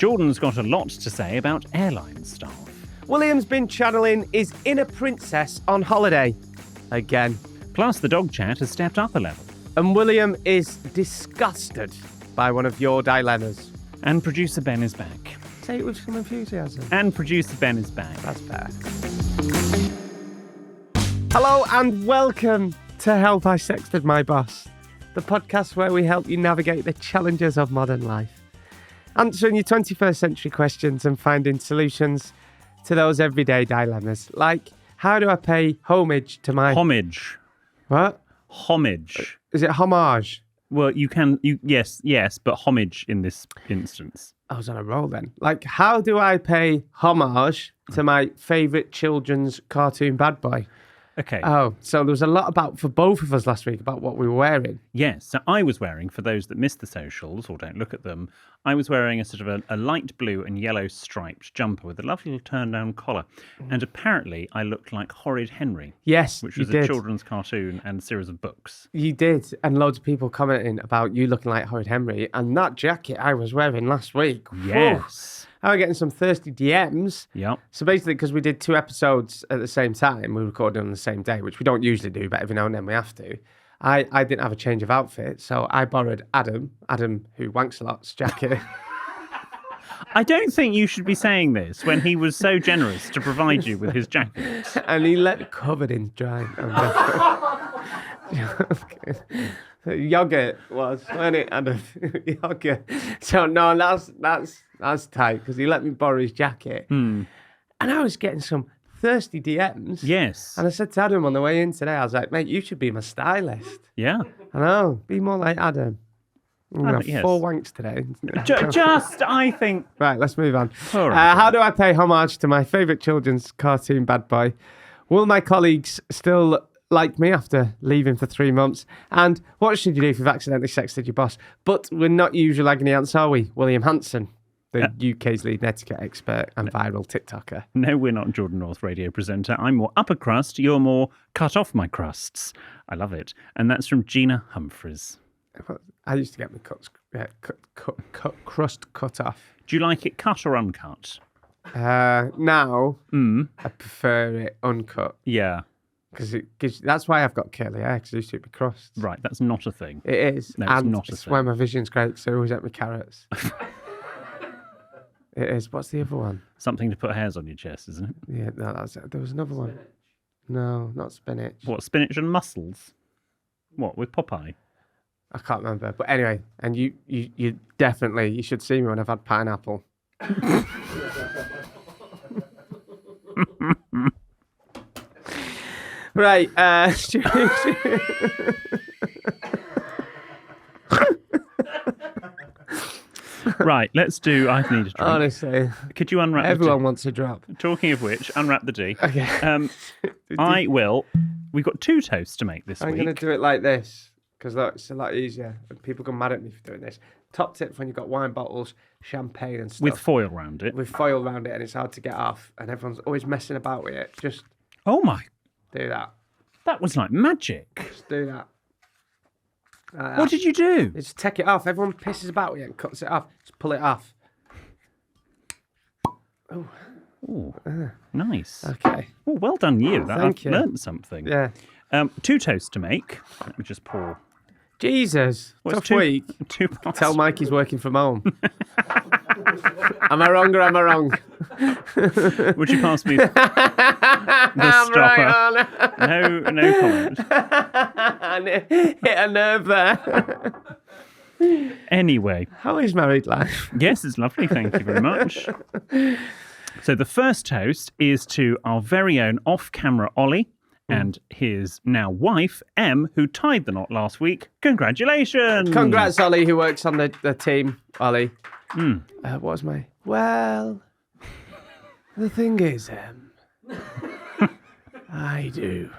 Jordan's got a lot to say about airline staff. William's been channeling his inner princess on holiday. Again. Plus, the dog chat has stepped up a level. And William is disgusted by one of your dilemmas. And producer Ben is back. Say it with some enthusiasm. And producer Ben is back. That's fair. Hello and welcome to Help I Sexted My Boss, the podcast where we help you navigate the challenges of modern life, answering your 21st century questions and finding solutions to those everyday dilemmas, like how do I pay homage to my... Homage. What? Homage. Is it homage? Well, yes, but homage in this instance. I was on a roll then. Like, how do I pay homage to my favourite children's cartoon bad boy? Okay. Oh, so there was a lot for both of us last week about what we were wearing. Yes, so I was wearing, for those that missed the socials or don't look at them, I was wearing a sort of a light blue and yellow striped jumper with a lovely little turn-down collar. And apparently I looked like Horrid Henry. Yes, which was a children's cartoon and series of books. You did, and loads of people commenting about you looking like Horrid Henry. And that jacket I was wearing last week. Yes. I was getting some thirsty DMs. Yep. So basically, because we did 2 episodes at the same time, we recorded on the same day, which we don't usually do, but every now and then we have to. I didn't have a change of outfit, so I borrowed Adam who wanks a lot's jacket. I don't think you should be saying this when he was so generous to provide you with his jacket. And he let me covered in dry. Yogurt was, wasn't it, Adam? Yogurt. So no, that's tight because he let me borrow his jacket. And I was getting some thirsty DMs. Yes. And I said to Adam on the way in today, I was like, mate, you should be my stylist. Yeah. I know, be more like Adam. I'm going to have 4 wanks today. Just, I think. Right, let's move on. All right. How do I pay homage to my favourite children's cartoon bad boy? Will my colleagues still like me after leaving for 3 months? And what should you do if you've accidentally sexted your boss? But we're not usual agony ants, are we? William Hanson, the UK's leading etiquette expert and viral TikToker. No, we're not Jordan North radio presenter. I'm more upper crust. You're more cut off my crusts. I love it. And that's from Gina Humphreys. I used to get my crust cut off. Do you like it cut or uncut? Now, I prefer it uncut. Yeah. Because that's why I've got curly hair, because I used to be crust. Right, that's not a thing. It is. No, and it's not a it's thing. why my vision's great, so I always eat my carrots. It is. What's the other one? Something to put hairs on your chest, isn't it? Yeah, no, that's it. There was another one. No, not spinach. What, spinach and mussels? What, with Popeye? I can't remember. But anyway, and you definitely, you should see me when I've had pineapple. Right. Right, let's do I Need a Drink. Honestly. Could you unwrap Everyone the D? wants a drop. Talking of which, unwrap the D. Okay. I will. We've got 2 toasts to make this week. I'm going to do it like this, because it's a lot easier. And people get mad at me for doing this. Top tip when you've got wine bottles, champagne and stuff. With foil around it. With foil around it, and it's hard to get off. And everyone's always messing about with it. Just Oh my. do that. That was like magic. Just do that. What did you do? Just take it off. Everyone pisses about with it and cuts it off. Just pull it off. Oh. Oh, nice. Okay. Oh, well done you. Thank you. I've learned something. Yeah. 2 toasts to make. Let me just pour. Jesus. Well, Tough week. 2 parts. Tell Mike he's working from home. Am I wrong or am I wrong? Would you pass me the stopper? Right No comment. Hit a nerve there. Anyway. How is married life? Yes, it's lovely. Thank you very much. So the first toast is to our very own off-camera Ollie and his now wife, Em, who tied the knot last week. Congratulations! Congrats, Ollie, who works on the team. Ollie. What was my... Well, the thing is, I do.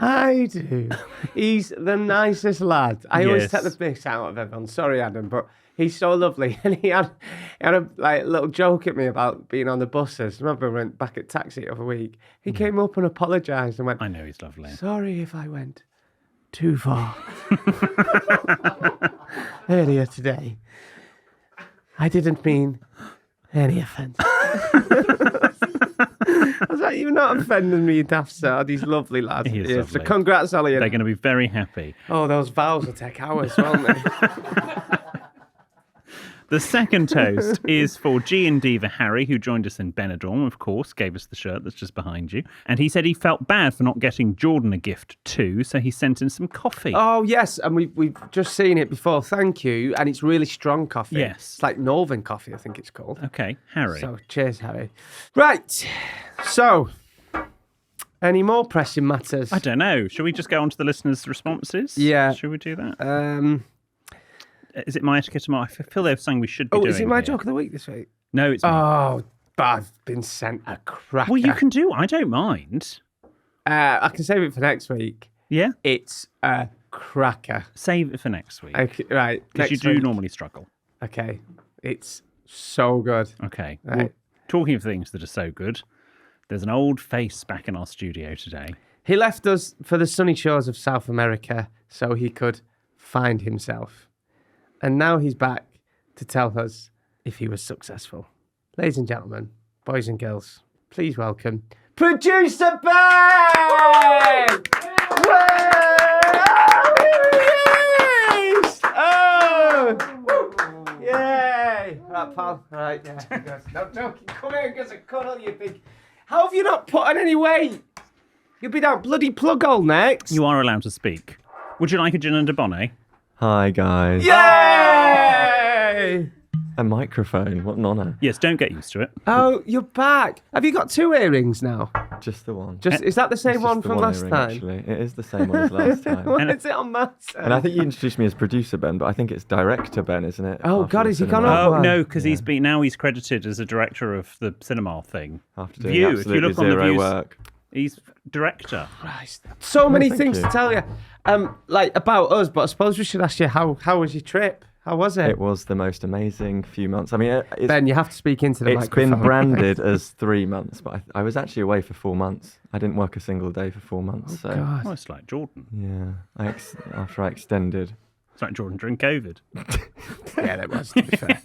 I do. He's the nicest lad. I always take the piss out of everyone. Sorry, Adam, but he's so lovely. And he had a little joke at me about being on the buses. Remember, I went back at taxi the other week. He came up and apologised and went, I know he's lovely. Sorry if I went too far. earlier today. I didn't mean any offence. I was like, you're not offending me, you daft sod. He's lovely, lad. He is Yeah, lovely. So congrats, Ollie. They're going to be very happy. Oh, those vows will take hours, won't they? The second toast is for G and Diva Harry, who joined us in Benidorm, of course, gave us the shirt that's just behind you. And he said he felt bad for not getting Jordan a gift too, so he sent in some coffee. Oh, yes, and we've just seen it before. Thank you. And it's really strong coffee. Yes. It's like Northern coffee, I think it's called. Okay, Harry. So, cheers, Harry. Right. So, any more pressing matters? I don't know. Shall we just go on to the listeners' responses? Yeah. Shall we do that? Is it my etiquette? I feel they're saying we should be doing is it my here. joke of the week this week? No, it's not. Oh, but I've been sent a cracker. Well, you can do. I don't mind. I can save it for next week. Yeah? It's a cracker. Save it for next week. Okay, right. Because you next do week. normally struggle. Okay. It's so good. Okay. Right. Well, talking of things that are so good, there's an old face back in our studio today. He left us for the sunny shores of South America so he could find himself. And now he's back to tell us if he was successful. Ladies and gentlemen, boys and girls, please welcome Producer Ben! Oh! Yay! Right, pal. Right, yeah. No joking. Come here and get a cuddle, you big... How have you not put on any weight? You'll be that bloody plug hole next. You are allowed to speak. Would you like a gin and a bonnet? Hi, guys. Yay! A microphone. What an honour. Yes, don't get used to it. Oh, you're back. Have you got 2 earrings now? Just the one. Is that the same It's one just the from last earring, time? Actually. It is the same one as last time. What is it on that? And I think you introduced me as producer Ben, but I think it's director Ben, isn't it? Oh, After God, the has he cinema. gone up? Oh, one. no, because he's credited as a director of the cinema thing. After doing View, if you absolutely look on the zero views, work. he's director. Christ. So many thank things you. to tell you. Like about us, but I suppose we should ask you how was your trip? How was it? It was the most amazing few months. I mean, Ben, you have to speak into the it's microphone. been branded as 3 months, but I was actually away for 4 months. I didn't work a single day for 4 months. So God. Oh, it's like Jordan. yeah, after I extended. It's like Jordan during COVID. Yeah, that was, to be fair.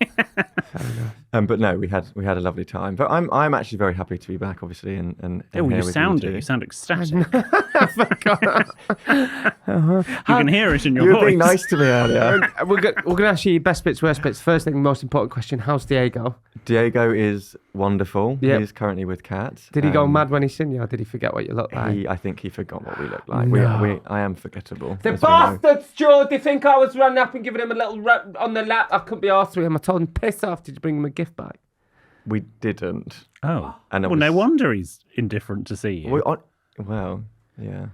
But no, we had a lovely time. But I'm actually very happy to be back, obviously, and Oh, here you with sound you it. two. You sound ecstatic. You can hear it in your You were voice. being nice to me earlier. We're going to ask you your best bits, worst bits. First thing, most important question, how's Diego? Diego is wonderful. Yep. He's currently with Kat. Did he go mad when he seen you, or did he forget what you look like? I think he forgot what we look like. No. I am forgettable. The as we know. bastards, Joe! They think I was running up and giving him a little rub on the lap. I couldn't be arsed with him. I told him, piss off. Did you bring him a gift back? We didn't. Oh. And it Well, no was- wonder he's indifferent to see you. Well, yeah.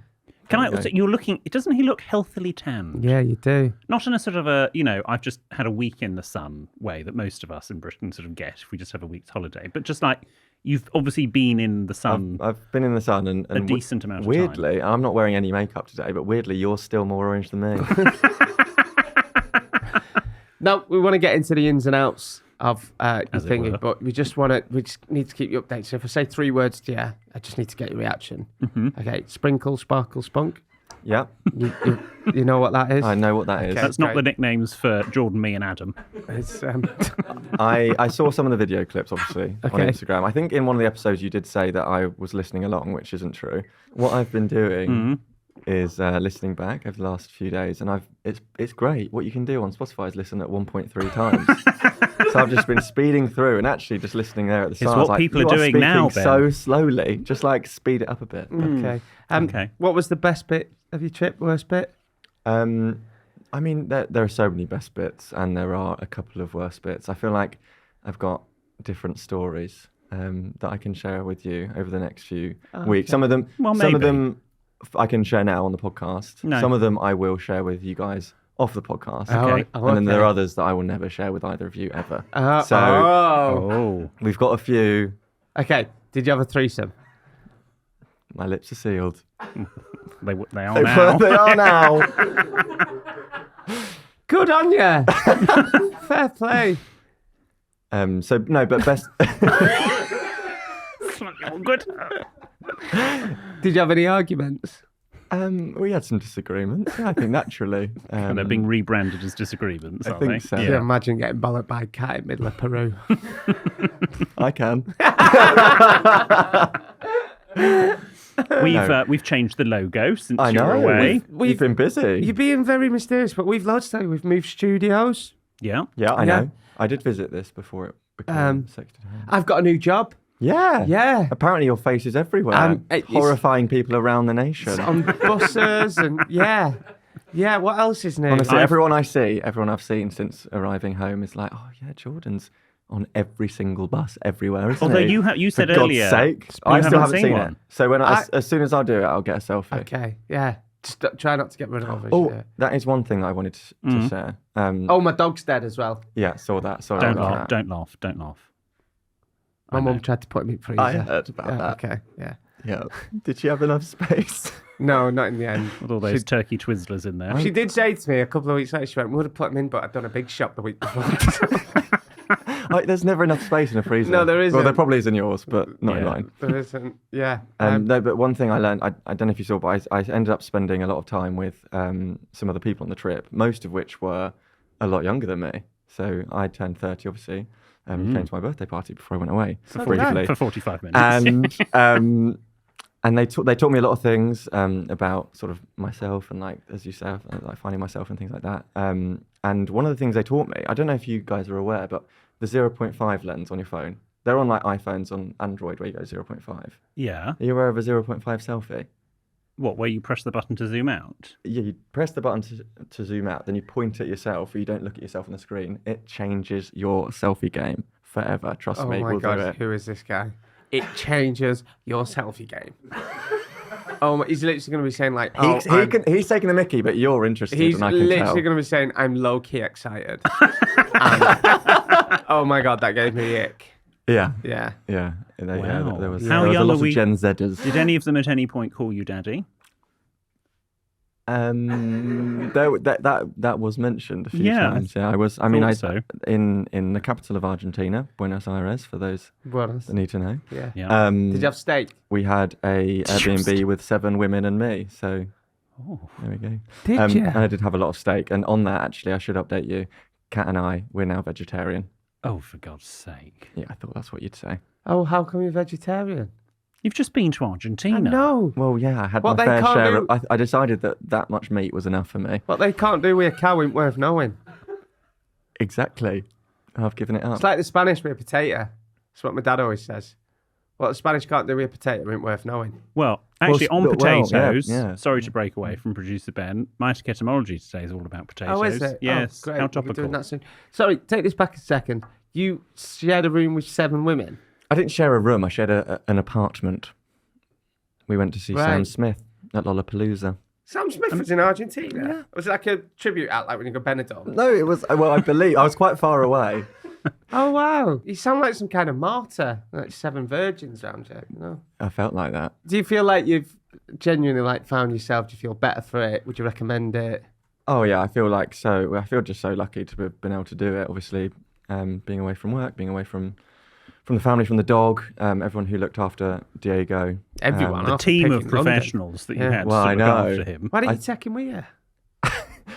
Can I There you also, go. you're looking, doesn't he look healthily tanned? Yeah, you do. Not in a sort of I've just had a week in the sun way that most of us in Britain sort of get if we just have a week's holiday. But just like, you've obviously been in the sun. I've been in the sun and a decent amount of time. weirdly, I'm not wearing any makeup today, but weirdly, you're still more orange than me. Now, we want to get into the ins and outs of your As it thingy, were. but we just need to keep you updated. So if I say 3 words to you, I just need to get your reaction. Mm-hmm. Okay, sprinkle, sparkle, spunk. Yeah, You know what that is? I know what that is. Okay. That's not great. the nicknames for Jordan, me, and Adam. It's, I saw some of the video clips, obviously, on Okay. Instagram. I think in one of the episodes you did say that I was listening along, which isn't true. What I've been doing is listening back over the last few days, and it's great. What you can do on Spotify is listen at 1.3 times. So I've just been speeding through and actually just listening there at the start. I was what like, people "You are doing speaking now, Ben." so slowly. Just like speed it up a bit. okay. Okay. What was the best bit of your trip, worst bit? I mean, there are so many best bits, and there are a couple of worst bits. I feel like I've got different stories that I can share with you over the next few weeks. Some of them, Well, some of maybe. them, I can share now on the podcast. No. Some of them I will share with you guys off the podcast. Okay. And then there are others that I will never share with either of you ever. So Oh. we've got a few. Okay. Did you have a threesome? My lips are sealed. They are now. They are now. Good on you. Fair play. So no, but best. Slightly awkward. Did you have any arguments? We had some disagreements. Yeah, I think naturally. And they're being rebranded as disagreements, I aren't think they? so. Can you imagine getting bollocked by a cat in the middle of Peru? I can. We've changed the logo since I you were know. away. We've been busy. You're being very mysterious, but we've loads to tell you. We've moved studios. Yeah. Yeah, I Yeah. know. I did visit this before it became Sexted. I've got a new job. Yeah. Yeah. Apparently your face is everywhere. It's- horrifying people around the nation. On buses and yeah. Yeah, what else is new? Honestly, everyone I've seen since arriving home is like, oh yeah, Jordan's on every single bus everywhere, isn't Although he? you said For God's earlier, sake. you I still haven't haven't seen one. it. So when as soon as I do it, I'll get a selfie. Okay, yeah. Just try not to get rid of it. Oh, that is one thing I wanted to share. Oh, my dog's dead as well. Yeah, saw that. Sorry Don't about laugh. that. Don't laugh. Don't laugh. My mum tried to put him in freezer. I heard about Yeah, that. Okay, yeah. Yeah. Did she have enough space? No, not in the end. With all those turkey Twizzlers in there. She did say to me a couple of weeks later, she went, we would have put him in, but I'd done a big shop the week before. There's never enough space in a freezer. No, there isn't. Well, there probably is in yours, but not in Yeah. mine. There isn't, yeah. No, but one thing I learned, I don't know if you saw, but I ended up spending a lot of time with some other people on the trip, most of which were a lot younger than me. So I turned 30, obviously. Came to my birthday party before I went away briefly. For 45 minutes. And they taught me a lot of things about sort of myself and, like, as you said, like finding myself and things like that. And one of the things they taught me, I don't know if you guys are aware, but the 0.5 lens on your phone, they're on like iPhones on Android where you go 0.5. Yeah. Are you aware of a 0.5 selfie? What, where you press the button to zoom out? Yeah, you press the button to zoom out, then you point at yourself, or you don't look at yourself on the screen. It changes your selfie game forever. Trust Oh me, my we'll do God, it. who is this guy? It changes your selfie game. He's literally going to be saying like, He's taking the mickey, but you're interested, he's and I can literally tell. going to be saying, I'm low-key excited. And, oh my God, that gave me ick. Yeah. Yeah. Yeah. Wow. There was, How there was young a lot are we? of Gen Zers. Did any of them at any point call you daddy? That was mentioned a few times. Yeah, I was. I mean, so. in the capital of Argentina, Buenos Aires, for those Buenos. that need to know. Yeah. Yeah. Did you have steak? We had a Airbnb with 7 women and me. So there we go. Did you? And I did have a lot of steak. And on that, actually, I should update you. Kat and we're now vegetarian. Oh, for God's sake. Yeah, I thought that's what you'd say. Oh, how come you're vegetarian? You've just been to Argentina. No. Well, yeah, I had What my they fair can't share. do- I decided that much meat was enough for me. What they can't do with a cow ain't worth knowing. Exactly. I've given it up. It's like the Spanish with a potato. That's what my dad always says. What the Spanish can't do with a potato ain't worth knowing. Well, actually, on well, potatoes, yeah. sorry to break away from producer Ben, my etymology today is all about potatoes. Oh, is it? Yes. Oh, great. How We'll be topical. doing that soon. Sorry, take this back a second. You shared a room with 7 women. I didn't share a room. I shared an apartment. We went to see Sam Right. Smith at Lollapalooza. Sam Smith was in Argentina. Yeah. Was it like a tribute act, like when you go Benidorm? No, it was. Well, I believe I was quite far away. Oh wow, you sound like some kind of martyr, like 7 virgins around you. You know? I felt like that. Do you feel like you've genuinely like found yourself? Do you feel better for it? Would you recommend it? Oh yeah, I feel like so. I feel just so lucky to have been able to do it. Obviously, being away from work, being away from the family, from the dog, everyone who looked after Diego. Everyone. The after team of picking London. professionals that you Yeah. had Well, to I look know. after him. Why didn't you take him with you?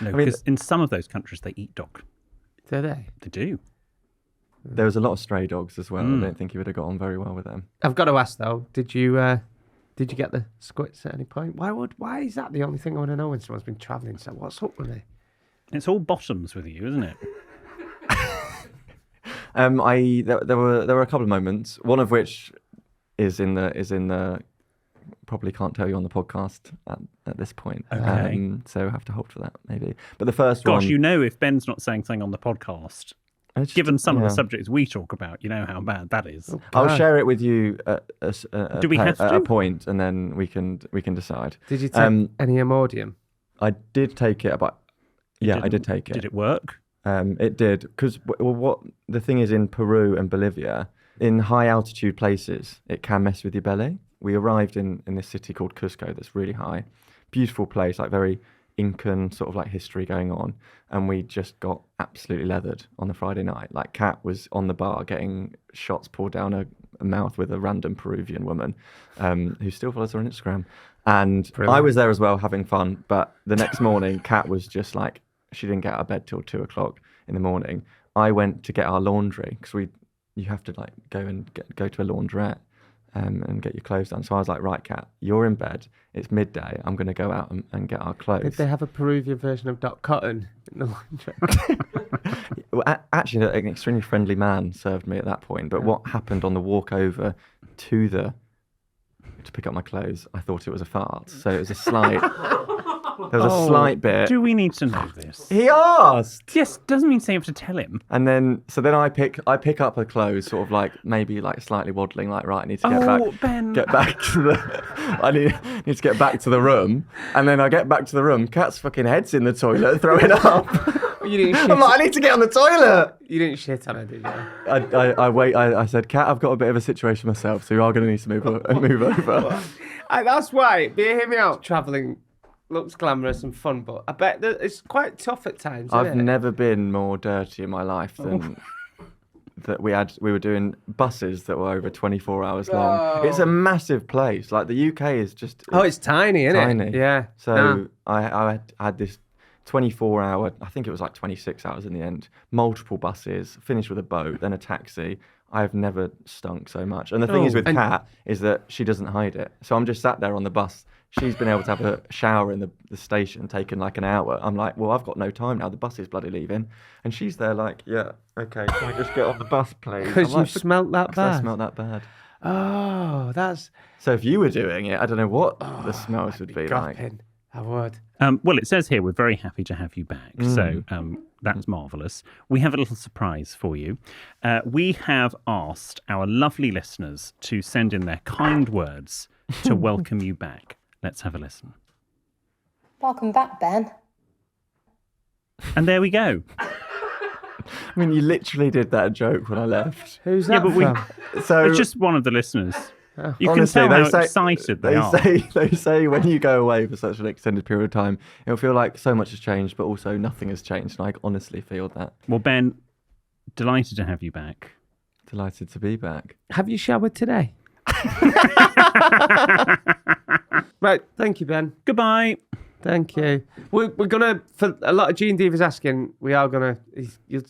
No, mean- because in some of those countries they eat dog. Do they? They do. There was a lot of stray dogs as well. I don't think he would have got on very well with them. I've got to ask though. Did you get the squits at any point? Why is that the only thing I want to know when someone's been travelling? So what's up with it? It's all bottoms with you, isn't it? There were a couple of moments. One of which is in the probably can't tell you on the podcast at this point. Okay. So I have to hold for that maybe. But the first Gosh, one, you know, if Ben's not saying something on the podcast, it's just- given some of yeah. the subjects we talk about, you know how bad that is. I'll God. share it with you at Do we have at to? a point, and then we can decide. Did you take any Imodium? I did take it, but yeah, I did take it. Did it work? It did, because what the thing is in Peru and Bolivia, in high altitude places, it can mess with your belly. We arrived in this city called Cusco that's really high, beautiful place, like very Incan sort of like history going on, and we just got absolutely leathered on the Friday night. Like Kat was on the bar getting shots poured down her a mouth with a random Peruvian woman who still follows her on Instagram. And Brilliant. I was there as well, having fun. But the next morning, Kat was just like, she didn't get out of bed till 2:00 in the morning. I went to get our laundry because you have to like go to a laundrette and get your clothes done. So I was like, right, Kat, you're in bed. It's midday. I'm going to go out and get our clothes. Did they have a Peruvian version of Doc Cotton in the laundry? Well, actually, an extremely friendly man served me at that point. But what happened on the walk over to pick up my clothes, I thought it was a fart. So it was a slight... There was a slight bit. Do we need to know this? He asked. Yes, doesn't mean say you have to tell him. And then I pick up her clothes, sort of like maybe like slightly waddling, like right, I need to get back to the. I need to get back to the room, and then I get back to the room. Kat's fucking head's in the toilet, throwing up. You didn't shit I'm like, I need to get on the toilet. You didn't shit on her, did you? I said, Kat, I've got a bit of a situation myself, so you are going to need to move over. That's why. Hear me out. Travelling looks glamorous and fun, but I bet that it's quite tough at times. I've never been more dirty in my life than that. We were doing buses that were over 24 hours long. It's a massive place. Like the UK is just. It's tiny, isn't it? Tiny. Yeah. So I had this 24-hour. I think it was like 26 hours in the end. Multiple buses. Finished with a boat, then a taxi. I've never stunk so much. And the thing is with Kat is that she doesn't hide it. So I'm just sat there on the bus. She's been able to have a shower in the station, taken like an hour. I'm like, well, I've got no time now. The bus is bloody leaving. And she's there like, yeah, okay, can I just get on the bus, please? Because you smelt that bad? I smelt that bad. Oh, that's... So if you were doing it, I don't know what the smells would be like. I would. Well, it says here, we're very happy to have you back. So that's marvellous. We have a little surprise for you. We have asked our lovely listeners to send in their kind words to welcome you back. Let's have a listen. Welcome back, Ben. And there we go. I mean, you literally did that joke when I left. Who's that from? So It's just one of the listeners. You honestly, can tell how say, excited they are. They say when you go away for such an extended period of time, it'll feel like so much has changed, but also nothing has changed. And I honestly feel that. Well, Ben, delighted to have you back. Delighted to be back. Have you showered today? Right, thank you, Ben. Goodbye. Thank you. We're gonna, for a lot of Gene Divas asking, we are gonna. You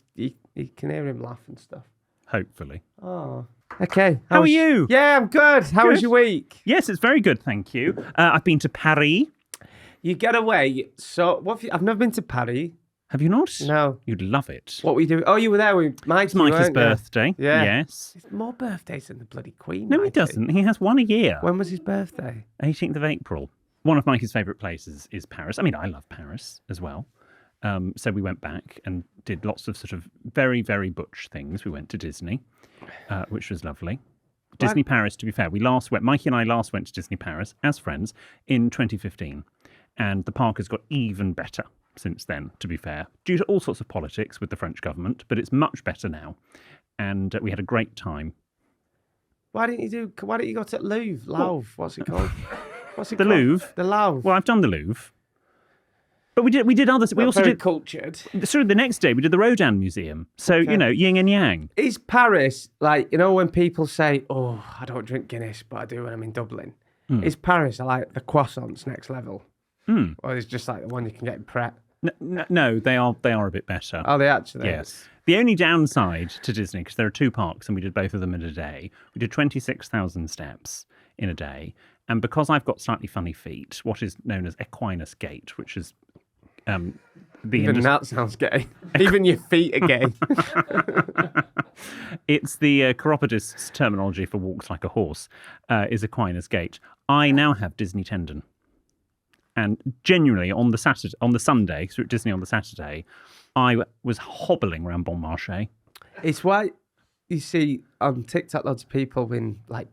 can hear him laugh and stuff. Hopefully. Oh, okay. How are you? Yeah, I'm good. How was your week? Yes, it's very good, thank you. I've been to Paris. You get away. So what? I've never been to Paris. Have you not? No. You'd love it. What were you doing? Oh, you were there with Mikey. It's Mikey's weren't you? birthday. Yeah. Yes. There's more birthdays than the bloody Queen. No, he Mikey. doesn't. He has one a year. When was his birthday? 18th of April. One of Mikey's favourite places is Paris. I mean, I love Paris as well. So we went back and did lots of sort of very, very butch things. We went to Disney, which was lovely. Disney Paris, to be fair, Mikey and I last went to Disney Paris as friends in 2015. And the park has got even better since then, to be fair, due to all sorts of politics with the French government, but it's much better now. And we had a great time. Why didn't you go to Louvre? What's it called? What's it The called? Louvre? The Louvre. Well, I've done the Louvre. But we did others. We Not also very did cultured. sort of the next day we did the Rodin Museum. So, Okay. yin and yang. Is Paris like, when people say, "Oh, I don't drink Guinness, but I do when I'm in Dublin"? Is Paris like the croissants next level, or is it just like the one you can get in Pret? No, they are a bit better. Are they actually? Yes. The only downside to Disney, because there are two parks and we did both of them in a day, we did 26,000 steps in a day. And because I've got slightly funny feet, what is known as equinus gait, which is Even that sounds gay. Even your feet are gay. It's the chiropodist's terminology for walks like a horse, is equinus gait. I now have Disney tendon. And genuinely, on the Sunday, so at Disney on the Saturday, I was hobbling around Bon Marché. It's why you see on TikTok loads of people in like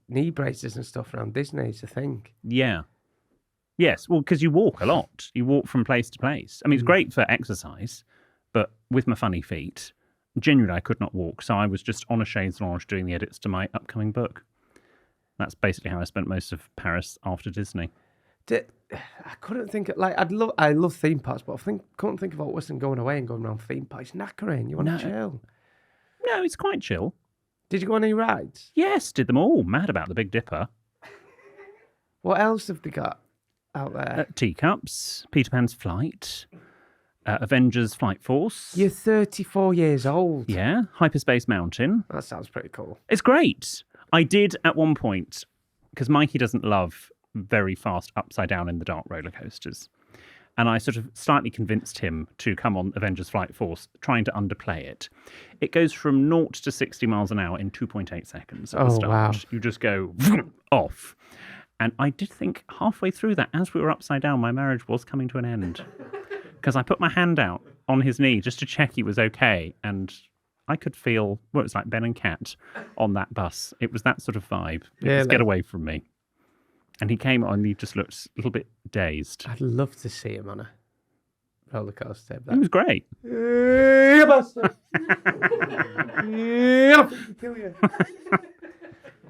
knee braces and stuff around Disney. It's a thing. Yeah. Yes, well, because you walk a lot. You walk from place to place. I mean, it's great for exercise, but with my funny feet, genuinely, I could not walk. So I was just on a chaise lounge doing the edits to my upcoming book. That's basically how I spent most of Paris after Disney. I couldn't think of, I love theme parks, but couldn't think about worse than going away and going around theme parks. Knackering, you want to chill. No, it's quite chill. Did you go on any rides? Yes, did them all. Mad about the Big Dipper. What else have they got out there? Teacups, Peter Pan's Flight, Avengers Flight Force. You're 34 years old. Yeah, Hyperspace Mountain. That sounds pretty cool. It's great. I did at one point, because Mikey doesn't love very fast upside down in the dark roller coasters. And I sort of slightly convinced him to come on Avengers Flight Force, trying to underplay it. It goes from 0 to 60 miles an hour in 2.8 seconds at the start. Wow. You just go off. And I did think halfway through that, as we were upside down, my marriage was coming to an end. Because I put my hand out on his knee just to check he was okay. And I could feel, well, it was like Ben and Kat on that bus. It was that sort of vibe. It was, get away from me. And he came on and he just looked a little bit dazed. I'd love to see him on a roller coaster. It was great.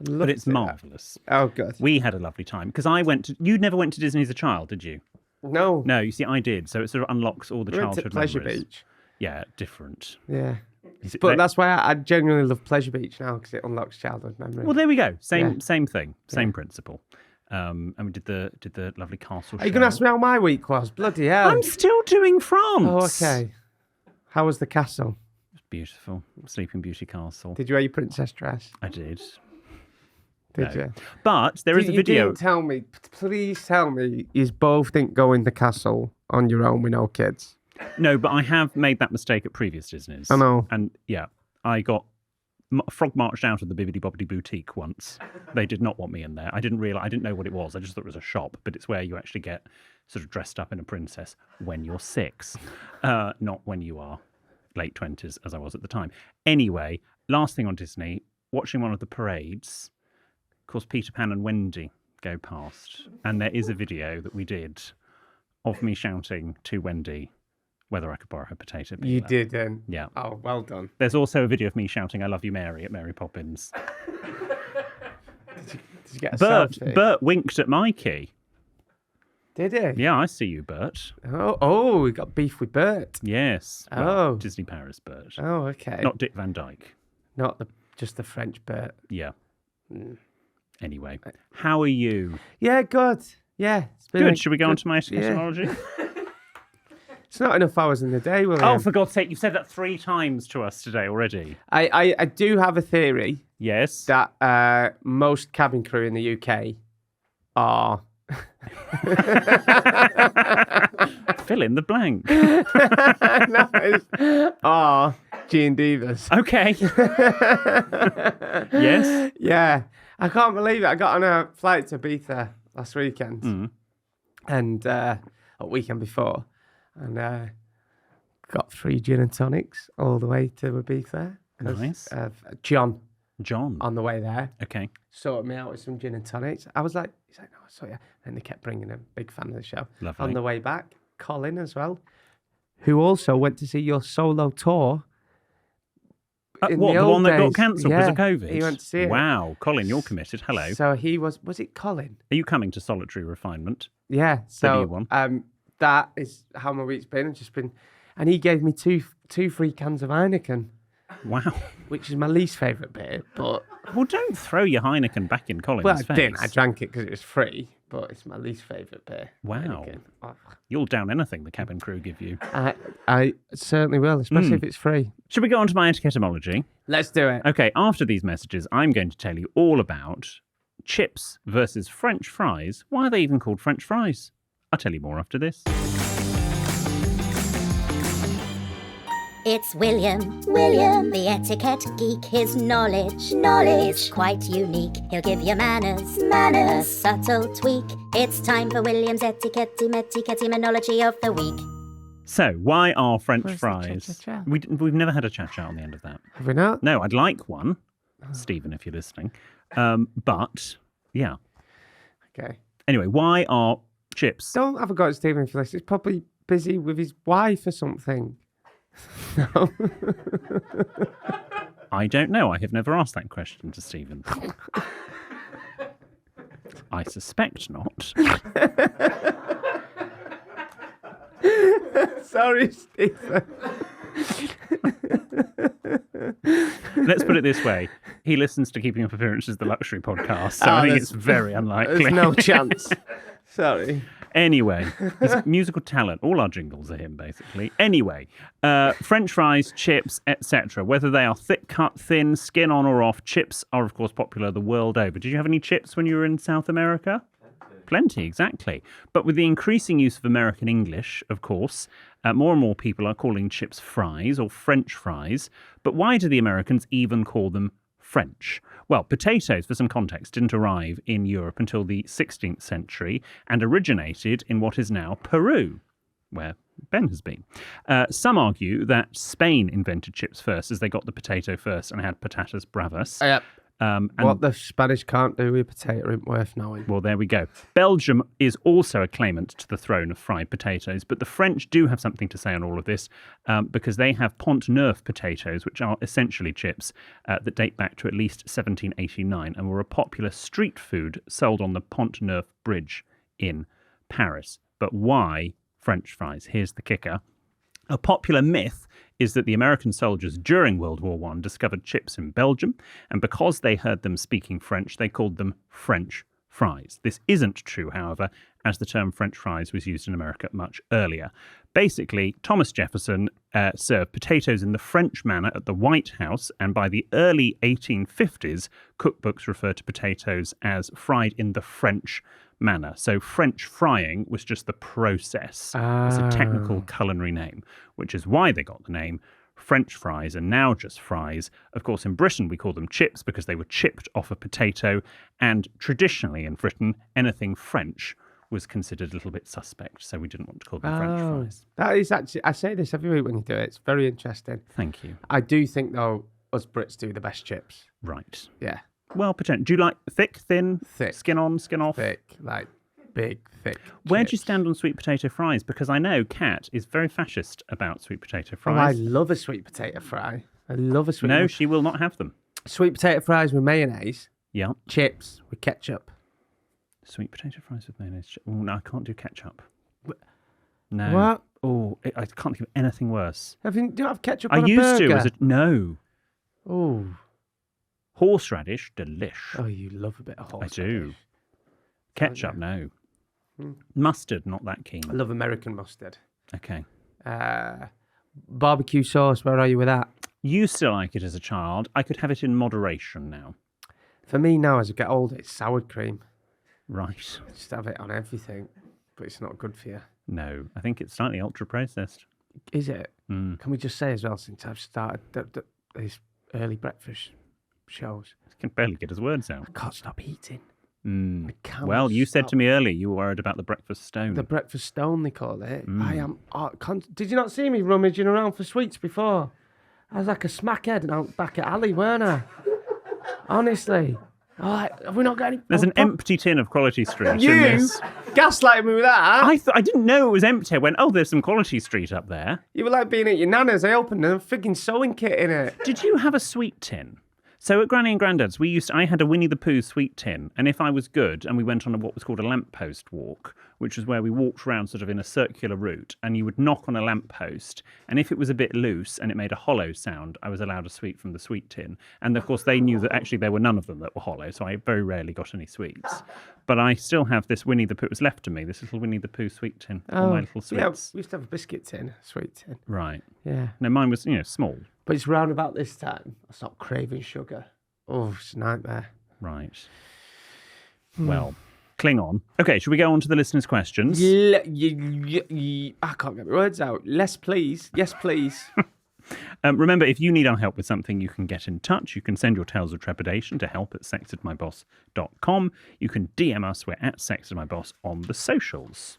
But it's marvellous. Oh, good. We had a lovely time. Because I went to... You never went to Disney as a child, did you? No. No, you see, I did. So it sort of unlocks all the We went to childhood Pleasure memories. Beach. Yeah, different. Yeah. Is it- But that's why I genuinely love Pleasure Beach now, because it unlocks childhood memories. Well, there we go. Same Yeah. thing. Same principle. And we did the lovely castle Are you show. going to ask me how my week was? Bloody hell. I'm still doing France. Oh, okay. How was the castle? It's beautiful. Sleeping Beauty Castle. Did you wear your princess dress? I did. Did No. you? But there is a You video. didn't tell me. Please tell me you both didn't go in the castle on your own with no kids. No, but I have made that mistake at previous Disneys. I know. And yeah, I got frog marched out of the Bibbidi Bobbidi Boutique once. They did not want me in there. I didn't know what it was. I just thought it was a shop, but it's where you actually get sort of dressed up in a princess when you're 6, not when you are late 20s, as I was at the time. Anyway, last thing on Disney, watching one of the parades, of course, Peter Pan and Wendy go past, and there is a video that we did of me shouting to Wendy whether I could borrow her potato peeler. You didn't. Yeah. Oh, well done. There's also a video of me shouting, "I love you, Mary," at Mary Poppins. Did you get a selfie? Bert winked at Mikey. Did he? Yeah, I see you, Bert. Oh, we got beef with Bert. Yes. Oh. Well, Disney Paris Bert. Oh, okay. Not Dick Van Dyke. Not just the French Bert. Yeah. Anyway, how are you? Yeah, good. Yeah. It's been Good. Should we go on to my eschatology? It's not enough hours in the day, William. Oh, for God's sake, you've said that 3 times to us today already. I do have a theory Yes. that most cabin crew in the UK are... Fill in the blank. are G and Divas. Okay. Yes. Yeah. I can't believe it. I got on a flight to Ibiza last weekend. And a weekend before. And got 3 gin and tonics all the way to Ibiza. 'Cause Nice. of John John. on the way there Okay. sorted me out with some gin and tonics. I was like, he's like, no, I saw you. And they kept bringing him. Big fan of the show. Lovely. On the way back, Colin as well, who also went to see your solo tour. In What, the old one that got days. cancelled because of Yeah, COVID? he went to see it. Wow. Colin, you're committed. Hello. So he was it Colin? Are you coming to Solitary Refinement? Yeah. The new So one. that is how my week's been. It's just been, and he gave me two free cans of Heineken, Wow. which is my least favourite beer. But Well, don't throw your Heineken back in Colin's well, I face. didn't. I drank it because it was free. But it's my least favourite beer. Wow. Heineken. Oh, You'll down anything the cabin crew give you. I certainly will, especially if it's free. Should we go on to my etiquetteology? Let's do it. Okay, after these messages, I'm going to tell you all about chips versus French fries. Why are they even called French fries? I'll tell you more after this. It's William, the etiquette geek. His knowledge is quite unique. He'll give you manners, a subtle tweak. It's time for William's etymology of the week. So, why are French Where's the fries? cha-cha-cha? We've never had a cha-cha on the end of that. Have we not? No, I'd like one, Stephen, if you're listening. But, yeah. Okay. Anyway, why are chips? Don't have a go at Stephen if you listen. He's probably busy with his wife or something. No. I don't know. I have never asked that question to Stephen. I suspect not. Sorry, Stephen. Let's put it this way. he listens to Keeping Up Appearances, the luxury podcast, so I think it's very unlikely. There's no chance. Sorry. Anyway, his musical talent, all our jingles are him, basically. Anyway, French fries, chips, etc. Whether they are thick cut, thin, skin on or off, chips are, of course, popular the world over. Did you have any chips when you were in South America? Plenty, exactly. But with the increasing use of American English, of course, more and more people are calling chips fries or French fries. But why do the Americans even call them French? Well, potatoes, for some context, didn't arrive in Europe until the 16th century and originated in what is now Peru, where Ben has been. Some argue that Spain invented chips first, as they got the potato first and had patatas bravas. Yep. And What the Spanish can't do with potato ain't worth knowing. well, there we go. Belgium is also a claimant to the throne of fried potatoes, but the French do have something to say on all of this because they have Pont Neuf potatoes, which are essentially chips that date back to at least 1789 and were a popular street food sold on the Pont Neuf Bridge in Paris. But why French fries? Here's the kicker. A popular myth is that the American soldiers during World War I discovered chips in Belgium, and because they heard them speaking French, they called them French fries. This isn't true, however, as the term French fries was used in America much earlier. Basically, Thomas Jefferson served potatoes in the French manner at the White House, and by the early 1850s, cookbooks refer to potatoes as fried in the French manner. So French frying was just the process. It's a technical culinary name, which is why they got the name French fries and now just fries. Of course, in Britain, we call them chips because they were chipped off a potato. And traditionally in Britain, anything French was considered a little bit suspect. So we didn't want to call them French fries. That is actually, I say this every week when you do it. It's very interesting. Thank you. I do think, though, us Brits do the best chips. Right. Yeah. Well, potentially. Do you like thick, thin, Thick. skin on, skin off? Thick, like big, thick. Where do you chips. stand on sweet potato fries? Because I know Kat is very fascist about sweet potato Oh, I fries. love a sweet potato fry. I love a sweet No, she will not have them. sweet potato fries with mayonnaise, Yeah. chips with ketchup. Sweet potato fries with mayonnaise. Oh, no, I can't do ketchup. No. What? Oh, I can't think of anything worse. Do you have ketchup I on a used burger? to as a... No. Oh. Horseradish, delish. Oh, you love a bit of I horseradish. do. Ketchup, no. Mustard, not that keen. I love American mustard. Okay. Barbecue sauce, where are you with that? Used to like it as a child. I could have it in moderation now. For me now, as I get older, it's sour cream. Right. I just have it on everything, but it's not good for you. No, I think it's slightly ultra-processed. Is it? Mm. Can we just say as well, since I've started these early breakfast shows, He can barely get his words out. I can't stop eating. Mm. I can't Well, you said stop. to me earlier you were worried about the breakfast stone. The breakfast stone, they call it. I am. Did you not see me rummaging around for sweets before? I was like a smackhead out back at Alley, weren't I? Honestly. Have we not got any? There's an empty tin of Quality Street in You this. gaslighting me with that. I didn't know it was empty. I went, oh, there's some Quality Street up there. You were like being at your nana's. I opened a freaking sewing kit in it. Did you have a sweet tin? So at Granny and Grandad's, I had a Winnie the Pooh sweet tin, and if I was good, and we went on what was called a lamppost walk, which was where we walked around sort of in a circular route, and you would knock on a lamppost, and if it was a bit loose and it made a hollow sound, I was allowed a sweet from the sweet tin. And of course, they knew that actually there were none of them that were hollow, so I very rarely got any sweets. But I still have this Winnie the Pooh. It was left to me, this little Winnie the Pooh sweet tin, all my little Yeah, sweets. we used to have a biscuit tin, a sweet tin. Right. Yeah. No, mine was, small. But it's round about this time. I stopped craving sugar. Oh, it's a nightmare. Right. Well, cling on. Okay, should we go on to the listeners' questions? I can't get my words out. Less, please. Yes, please. Remember, if you need our help with something, you can get in touch. You can send your tales of trepidation to help@sextedmyboss.com. You can DM us. We're at sextedmyboss on the socials.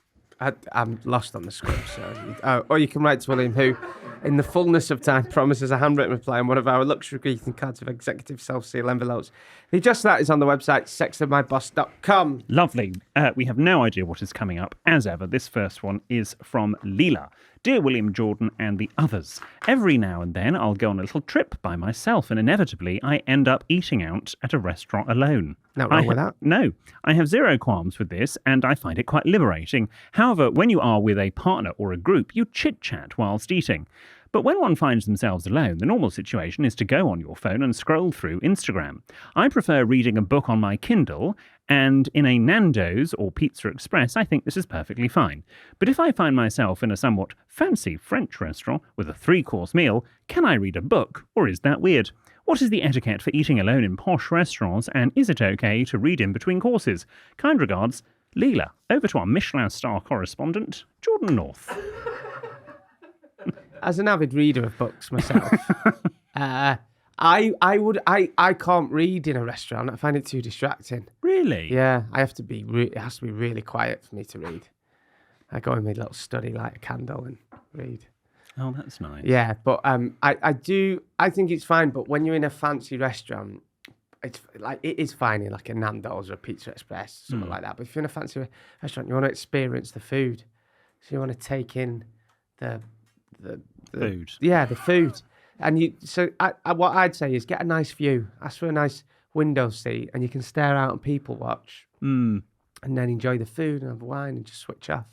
I'm lost on the script, so... or you can write to William, who, in the fullness of time, promises a handwritten reply on one of our luxury greeting cards of executive self-seal envelopes. The address for that is on the website, sextedmyboss.com. Lovely. We have no idea what is coming up. As ever, this first one is from Leela. Dear William, Jordan, and the others, every now and then I'll go on a little trip by myself, and inevitably I end up eating out at a restaurant alone. Not wrong with that. No, I have zero qualms with this, and I find it quite liberating. However, when you are with a partner or a group, you chit-chat whilst eating. But when one finds themselves alone, the normal situation is to go on your phone and scroll through Instagram. I prefer reading a book on my Kindle, and in a Nando's or Pizza Express, I think this is perfectly fine. But if I find myself in a somewhat fancy French restaurant with a 3-course meal, can I read a book, or is that weird? What is the etiquette for eating alone in posh restaurants, and is it okay to read in between courses? Kind regards, Leela. Over to our Michelin star correspondent, Jordan North. As an avid reader of books myself, I can't read in a restaurant. I find it too distracting. Really? Yeah, I have to be. It has to be really quiet for me to read. I go in my little study, light a candle, and read. Oh, that's nice. Yeah, but I think it's fine. But when you're in a fancy restaurant, it's like it is fine in like a Nando's or a Pizza Express, something like that. But if you're in a fancy restaurant, you want to experience the food, so you want to take in the food. Yeah, the food. And what I'd say is get a nice view. Ask for a nice window seat, and you can stare out and people watch, and then enjoy the food and have wine and just switch off.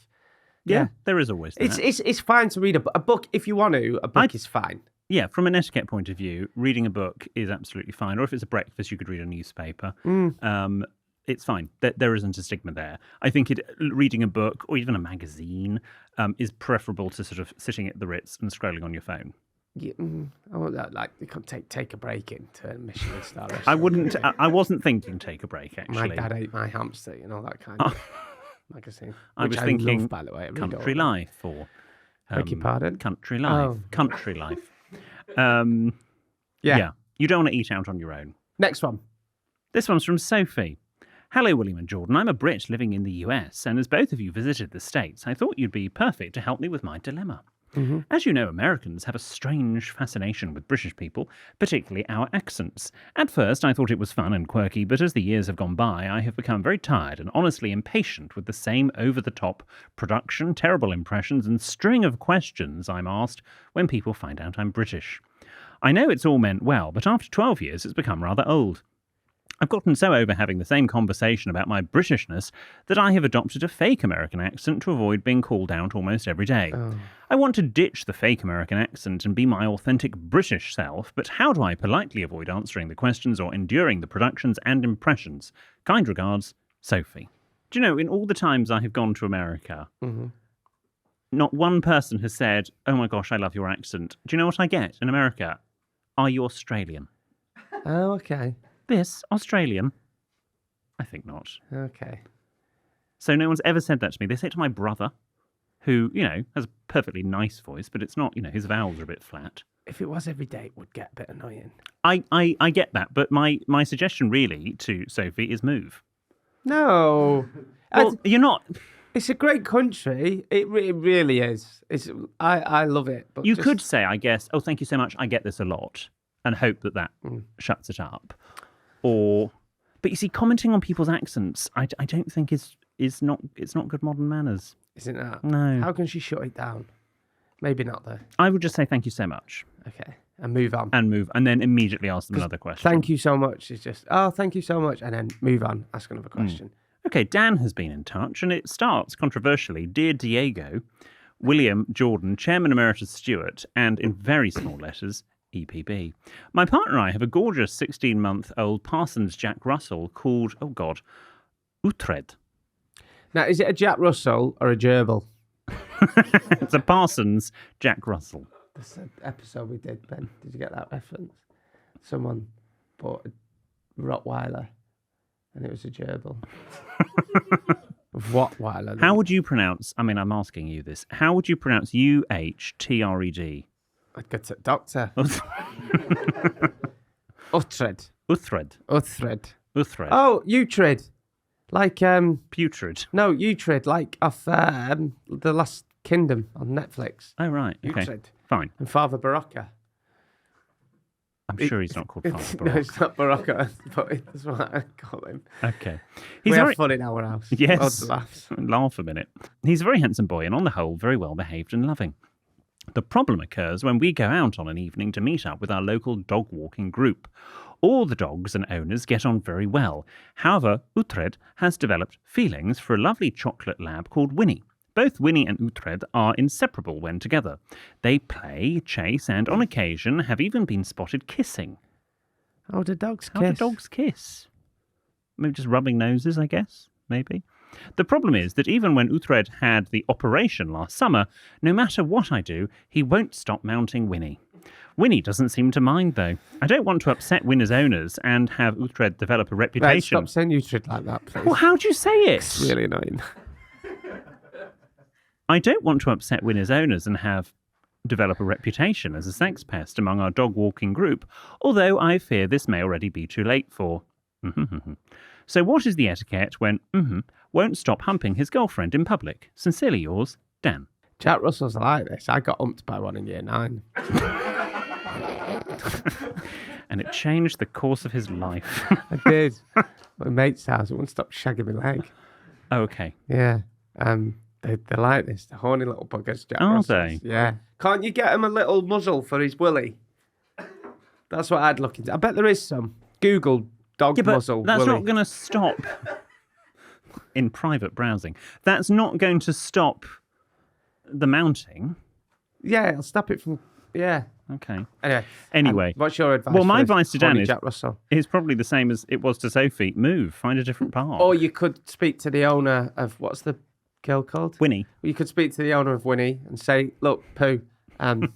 Yeah, there is always that. It's fine to read a book if you want to. A book is fine. Yeah, from an etiquette point of view, reading a book is absolutely fine. Or if it's a breakfast, you could read a newspaper. It's fine. There isn't a stigma there. I think reading a book or even a magazine is preferable to sort of sitting at the Ritz and scrolling on your phone. Yeah, I want that. Like you can take a break into a Michelin star restaurant. I wasn't thinking take a break. Actually, my dad ate my hamster. You know that kind of magazine. I was thinking, love, by the way, Country Life or beg your pardon, Country Life. Oh. Country Life. Yeah. You don't want to eat out on your own. Next one. This one's from Sophie. Hello, William and Jordan. I'm a Brit living in the US, and as both of you visited the States, I thought you'd be perfect to help me with my dilemma. Mm-hmm. As you know, Americans have a strange fascination with British people, particularly our accents. At first, I thought it was fun and quirky, but as the years have gone by, I have become very tired and honestly impatient with the same over-the-top production, terrible impressions, and string of questions I'm asked when people find out I'm British. I know it's all meant well, but after 12 years, it's become rather old. I've gotten so over having the same conversation about my Britishness that I have adopted a fake American accent to avoid being called out almost every day. I want to ditch the fake American accent and be my authentic British self, but how do I politely avoid answering the questions or enduring the productions and impressions? Kind regards, Sophie. Do you know, in all the times I have gone to America, not one person has said, oh my gosh, I love your accent. Do you know what I get in America? Are you Australian? Oh, okay. This, Australian? I think not. Okay. So no one's ever said that to me. They say it to my brother, who, has a perfectly nice voice, but it's not, his vowels are a bit flat. If it was every day, it would get a bit annoying. I get that, but my suggestion really to Sophie is move. No. Well, you're not... It's a great country. It really is. I love it. But you could say, I guess, oh, thank you so much, I get this a lot, and hope that shuts it up. But you see, commenting on people's accents, I don't think it's not good modern manners. Isn't that? No. How can she shut it down? Maybe not though. I would just say thank you so much. Okay, and move on. And then immediately ask them another question. Thank you so much. It's just, thank you so much, and then move on. Ask another question. Okay, Dan has been in touch, and it starts controversially. Dear Diego, William, Jordan, Chairman Emeritus Stewart, and in very small letters, EPB. My partner and I have a gorgeous 16-month-old Parsons Jack Russell called, Utred. Now, is it a Jack Russell or a gerbil? It's a Parsons Jack Russell. That's an episode we did, Ben. Did you get that reference? Someone bought a Rottweiler and it was a gerbil. Rottweiler. How would you pronounce, I'm asking you this, how would you pronounce Utred? I'd go to the doctor. Utred. Uthred. Oh, Utred. Like, Putrid. No, Utred, like off The Last Kingdom on Netflix. Oh, right. Okay. Utred. Fine. And Father Barocca. I'm sure he's not called Father Barocca. No, it's not Barocca, but that's what I call him. Okay. We have fun in our house. Yes. Lots of laughs. Laugh a minute. He's a very handsome boy and on the whole very well behaved and loving. The problem occurs when we go out on an evening to meet up with our local dog walking group. All the dogs and owners get on very well. However, Utred has developed feelings for a lovely chocolate lab called Winnie. Both Winnie and Uhtred are inseparable when together. They play, chase, and on occasion have even been spotted kissing. How do dogs How kiss? do dogs kiss? Maybe just rubbing noses, I guess. Maybe. The problem is that even when Uhtred had the operation last summer, no matter what I do, he won't stop mounting Winnie. Winnie doesn't seem to mind, though. I don't want to upset Winnie's owners and have Uhtred develop a Right, reputation. stop saying Uhtred like that, please. Well, how do you say it? It's really annoying. I don't want to upset Winnie's owners and have develop a reputation as a sex pest among our dog walking group, although I fear this may already be too late for. So what is the etiquette when won't stop humping his girlfriend in public? Sincerely yours, Dan. Jack Russell's like this. I got humped by one in year 9. And it changed the course of his life. I did. My mate's house, it wouldn't stop shagging my leg. Oh, okay. Yeah. They're like this. The horny little buggers, Jack Are Russells. they? Yeah. Can't you get him a little muzzle for his willy? That's what I'd look into. I bet there is some. Google dog Yeah, but muzzle that's willy. not going to stop in private browsing. That's not going to stop the mounting. Yeah, it'll stop it from... Yeah. Okay. Anyway. What's your advice? Well, my for advice to Dan horny is Jack Russell? probably the same as it was to Sophie. Move. Find a different path. Or you could speak to the owner of... What's the girl called? Winnie. You could speak to the owner of Winnie and say, look, Pooh, I don't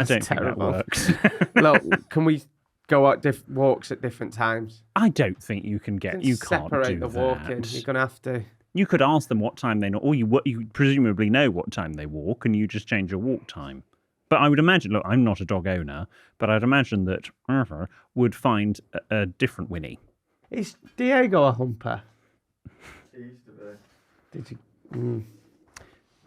think that terrible. works. look, can we go out walks at different times? I don't think you can get. You can't separate do the that. walking. You're going to have to... You could ask them what time they know, or you presumably know what time they walk, and you just change your walk time. But I would imagine, look, I'm not a dog owner, but I'd imagine that Arthur would find a different Winnie. Is Diego a humper? He used to be. Did you...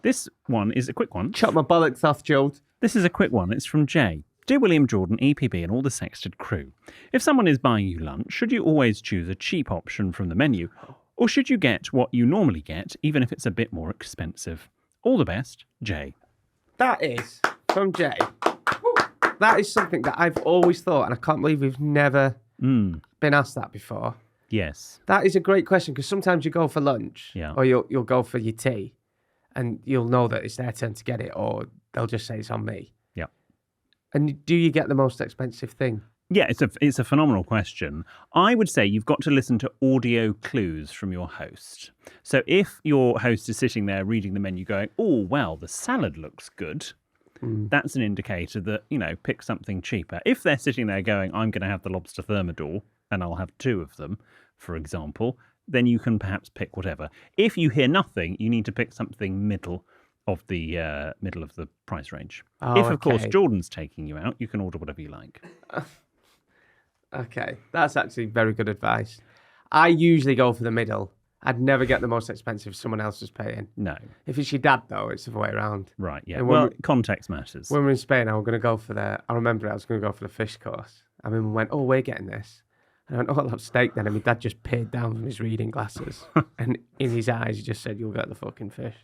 This one is a quick one. Chop my bollocks off, Jude. This is a quick one. It's from Jay. Dear William, Jordan, EPB and all the Sexted crew. If someone is buying you lunch, should you always choose a cheap option from the menu? Or should you get what you normally get, even if it's a bit more expensive? All the best, Jay. That is, from Jay, that is something that I've always thought, and I can't believe we've never been asked that before. Yes. That is a great question, because sometimes you go for lunch, Yeah. or you'll go for your tea, and you'll know that it's their turn to get it, or they'll just say it's on me. Yeah. And do you get the most expensive thing? Yeah, it's a phenomenal question. I would say you've got to listen to audio clues from your host. So if your host is sitting there reading the menu going, oh, well, the salad looks good, that's an indicator that, pick something cheaper. If they're sitting there going, I'm going to have the lobster thermidor and I'll have 2 of them, for example, then you can perhaps pick whatever. If you hear nothing, you need to pick something middle of the price range. Oh, if, of course, okay. Jordan's taking you out, you can order whatever you like. Okay, that's actually very good advice. I usually go for the middle. I'd never get the most expensive if someone else was paying. No. If it's your dad, though, it's the other way around. Right, yeah. And Well, context matters. When we were in Spain, I was going to go for I remember I was going to go for the fish course. And we went, oh, we're getting this. And I went, oh, I'll have steak then. And my dad just peered down from his reading glasses. And in his eyes, he just said, you'll get the fucking fish.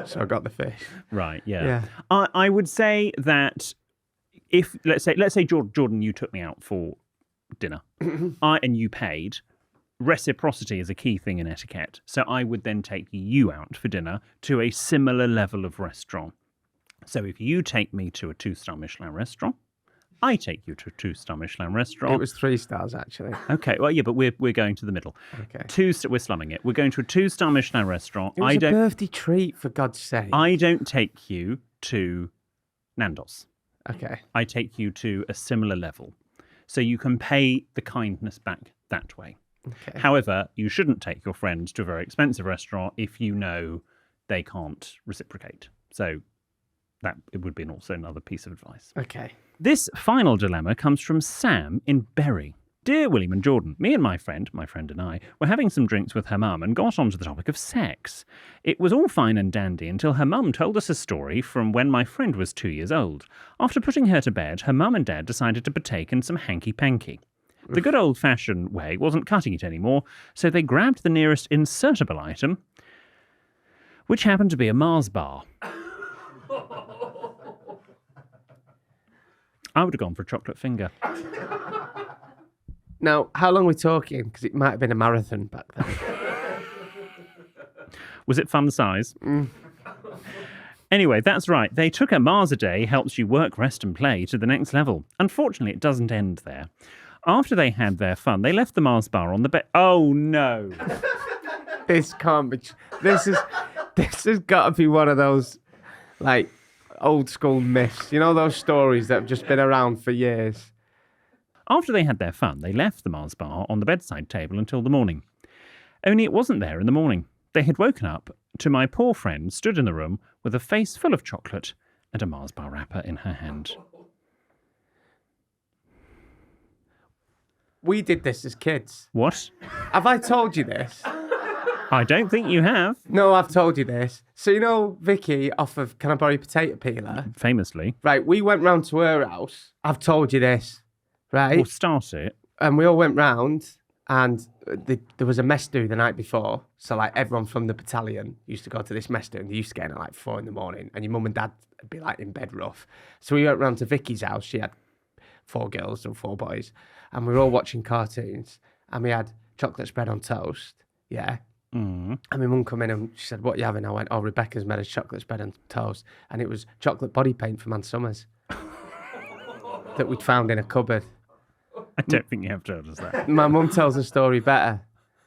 So I got the fish. Right, yeah. Yeah. I would say that if, let's say Jordan, you took me out for dinner and you paid, reciprocity is a key thing in etiquette. So I would then take you out for dinner to a similar level of restaurant. So if you take me to a 2-star Michelin restaurant, I take you to a 2-star Michelin restaurant. It was 3 stars, actually. Okay, well, yeah, but we're going to the middle. Okay. We're slumming it. We're going to a 2-star Michelin restaurant. It was a birthday treat, for God's sake. I don't take you to Nando's. Okay. I take you to a similar level. So you can pay the kindness back that way. Okay. However, you shouldn't take your friends to a very expensive restaurant if you know they can't reciprocate. So that it would be also another piece of advice. Okay. This final dilemma comes from Sam in Bury. Dear William and Jordan, me and my friend and I, were having some drinks with her mum and got onto the topic of sex. It was all fine and dandy until her mum told us a story from when my friend was 2 years old. After putting her to bed, her mum and dad decided to partake in some hanky-panky. The good old-fashioned way wasn't cutting it anymore, so they grabbed the nearest insertable item, which happened to be a Mars bar. I would have gone for a chocolate finger. Now, how long are we talking? Because it might have been a marathon back then. Was it fun size? Anyway, that's right. They took a Mars a day helps you work, rest and play to the next level. Unfortunately, it doesn't end there. After they had their fun, they left the Mars bar on the bed. Oh, no. This can't be... This has got to be one of those, like, old school myths. You know those stories that have just been around for years? After they had their fun, they left the Mars bar on the bedside table until the morning. Only it wasn't there in the morning. They had woken up to my poor friend stood in the room with a face full of chocolate and a Mars bar wrapper in her hand. We did this as kids. What? Have I told you this? I don't think you have. No, I've told you this. So you know Vicky off of Can I Borrow Your Potato Peeler? Famously. Right, we went round to her house. I've told you this, right? We'll start it. And we all went round and there was a mess do the night before. So like everyone from the battalion used to go to this mess do and they used to get in at like 4 a.m. and your mum and dad would be like in bed rough. So we went round to Vicky's house. She had 4 girls and 4 boys. And we were all watching cartoons and we had chocolate spread on toast. Yeah. And my mum come in and she said, "What are you having?" I went, "Oh, Rebecca's made a chocolate spread on toast." And it was chocolate body paint from Ann Summers that we'd found in a cupboard. I don't think you have told us that. My mum tells the story better.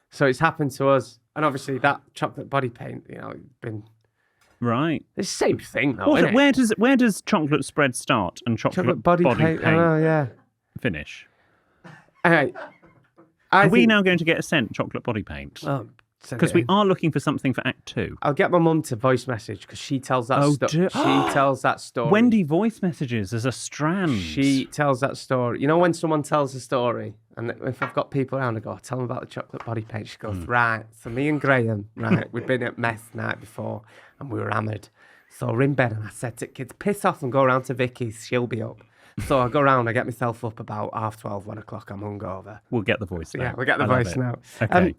So it's happened to us. And obviously that chocolate body paint, you know, it's been... Right. It's the same thing though, isn't it? Where does chocolate spread start and chocolate body paint oh, yeah. finish? Anyway, Are we now going to get a scent chocolate body paint? Because we are looking for something for Act 2. I'll get my mum to voice message because she tells that story. She tells that story. Wendy voice messages as a strand. She tells that story. You know when someone tells a story, and if I've got people around, I go, "Tell them about the chocolate body paint." She goes, "Right, so me and Graham, right, we'd been at meth the night before, and we were hammered. So we're in bed, and I said to kids, piss off and go round to Vicky's, she'll be up." So I go round, I get myself up about 12:30, 1 o'clock, I'm hungover. We'll get the voice now. Yeah, we'll get the voice now. Okay.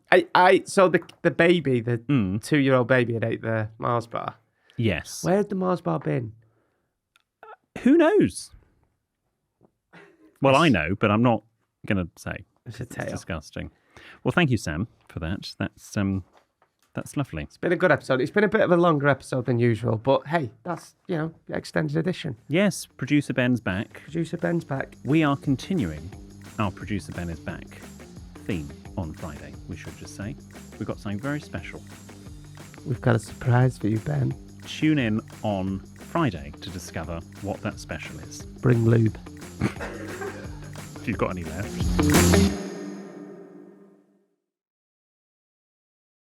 So the baby, the 2-year-old baby had ate the Mars bar. Yes. Where had the Mars bar been? Who knows? Well, I know, but I'm not going to say. It's a tale. It's disgusting. Well, thank you, Sam, for that. That's lovely. It's been a good episode. It's been a bit of a longer episode than usual, but hey, that's, the extended edition. Yes, Producer Ben's back. Producer Ben's back. We are continuing our Producer Ben is back theme on Friday, we should just say. We've got something very special. We've got a surprise for you, Ben. Tune in on Friday to discover what that special is. Bring lube. If you've got any left.